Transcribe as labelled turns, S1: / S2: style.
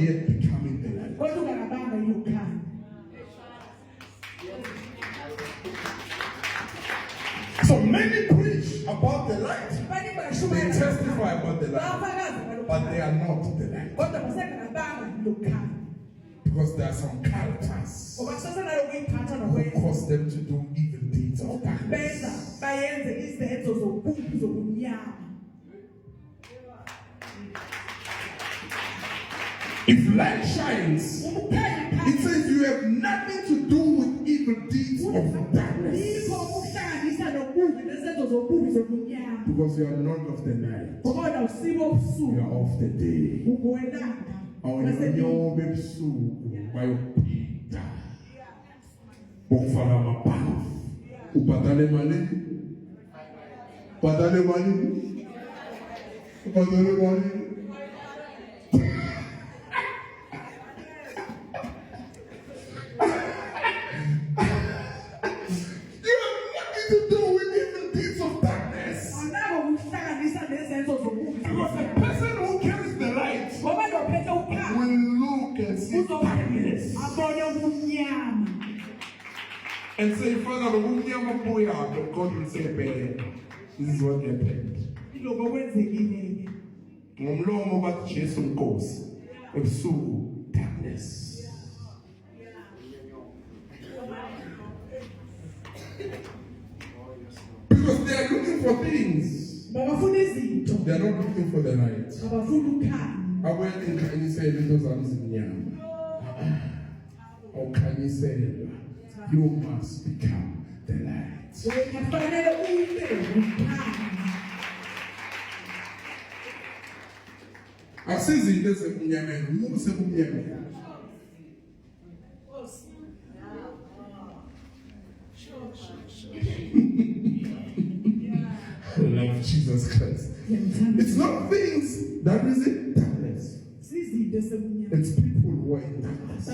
S1: yet becoming the light. So many preach about the light. They testify about the light. But they are not the light. Because there are some characters who cause them to do evil deeds of darkness. If light shines, it says you have nothing to do with evil deeds of darkness. Because you are not of the night. You are of the day. Because the person who carries the light will look and see darkness and say, Father, God will say, this is what happened. Darkness. Because they are looking for things. They are not looking for the light. I went in, can you say those arms in Yam? Or can you say, you must become the light? I see this in Yemen. Who say Yemen? Love Jesus Christ. It's not things that is in darkness. It's people who are in darkness.